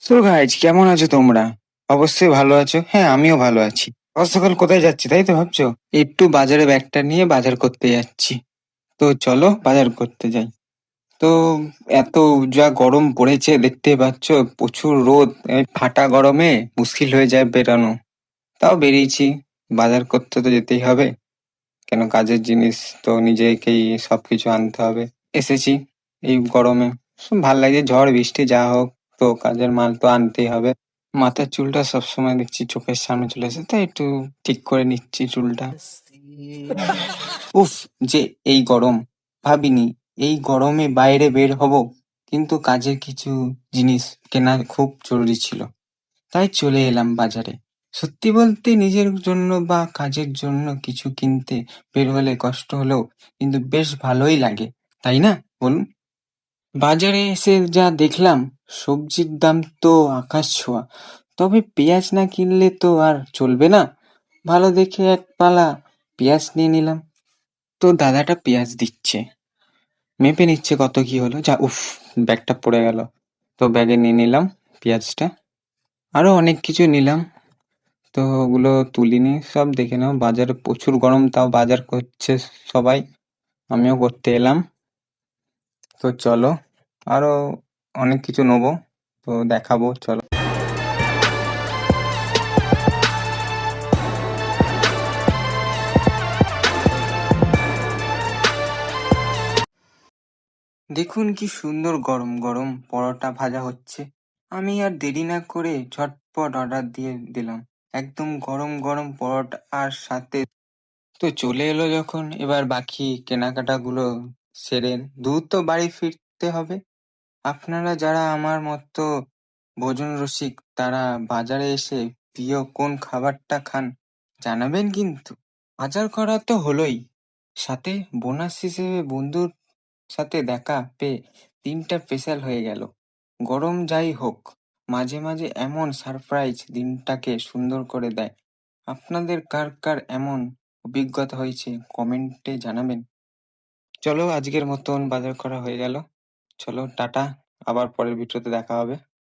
So guys, কেমন আছো তোমরা? অবশ্যই ভালো আছো। হ্যাঁ, আমিও ভালো আছি। সকাল সকাল কোথায় যাচ্ছি তাই তো ভাবছো? একটু বাজারে ব্যাগটা নিয়ে বাজার করতে যাচ্ছি। তো চলো বাজার করতে যাই। তো এত যা গরম পড়েছে দেখতে পাচ্ছ, প্রচুর রোদ। এই ফাটা গরমে মুশকিল হয়ে যায় বেরানো। তাও বেরিয়েছি, বাজার করতে তো যেতেই হবে। কেন, কাজের জিনিস তো নিজেকেই সবকিছু আনতে হবে। এসেছি এই গরমে। ভাল লাগে, ঝড় বৃষ্টি যা হোক, তো কাজের মাল তো আনতেই হবে। মাথার চুলটা সবসময় দেখছি চোখের সামনে চলে আসে, তাই একটু ঠিক করে নিচ্ছি চুলটা। উফ, যে এই গরম! ভাবিনি এই গরমে বাইরে বের হব, কিন্তু কাজের কিছু জিনিস কেনা খুব জরুরি ছিল, তাই চলে এলাম বাজারে। সত্যি বলতে নিজের জন্য বা কাজের জন্য কিছু কিনতে বের হলে কষ্ট হলেও কিন্তু বেশ ভালোই লাগে, তাই না? বলুন। বাজারে এসে যা দেখলাম, সবজির দাম তো আকাশ ছোঁয়া। তবে পেঁয়াজ না কিনলে তো আর চলবে না। ভালো দেখে এক পালা পেঁয়াজ নিয়ে নিলাম। তো দাদাটা পেঁয়াজ দিচ্ছে, মেপে নিচ্ছে কত কি হলো। যা উফ, ব্যাগটা পড়ে গেল। তো ব্যাগে নিয়ে নিলাম পেঁয়াজটা। আরো অনেক কিছু নিলাম, তো ওগুলো তুলিনি, সব দেখে নাও। বাজারে প্রচুর গরম, তাও বাজার করছে সবাই, আমিও করতে এলাম। তো চলো, আরো অনেক কিছু নেবো, তো দেখাবো, চলো। দেখুন কি সুন্দর গরম গরম পরোটা ভাজা হচ্ছে। আমি আর দেরি না করে ঝটপট অর্ডার দিয়ে দিলাম। একদম গরম গরম পরোটা আর সাথে। তো চলে এলো যখন, এবার বাকি কেনাকাটাগুলো সেরে দ্রুত তো বাড়ি ফিরতে হবে। আপনারা যারা আমার মতো ভোজন রসিক, তারা বাজারে এসে প্রিয় কোন খাবারটা খান জানাবেন কিন্তু। বাজার করা তো হলোই, সাথে বোনাস হিসেবে বন্ধুর সাথে দেখা পেয়ে দিনটা স্পেশাল হয়ে গেল। গরম যাই হোক, মাঝে মাঝে এমন সারপ্রাইজ দিনটাকে সুন্দর করে দেয়। আপনাদের কার কার এমন অভিজ্ঞতা হয়েছে কমেন্টে জানাবেন। চলো, আজকের মতন বাজার করা হয়ে গেল। চলো টাটা, আবার পরের ভিডিওতে দেখা হবে।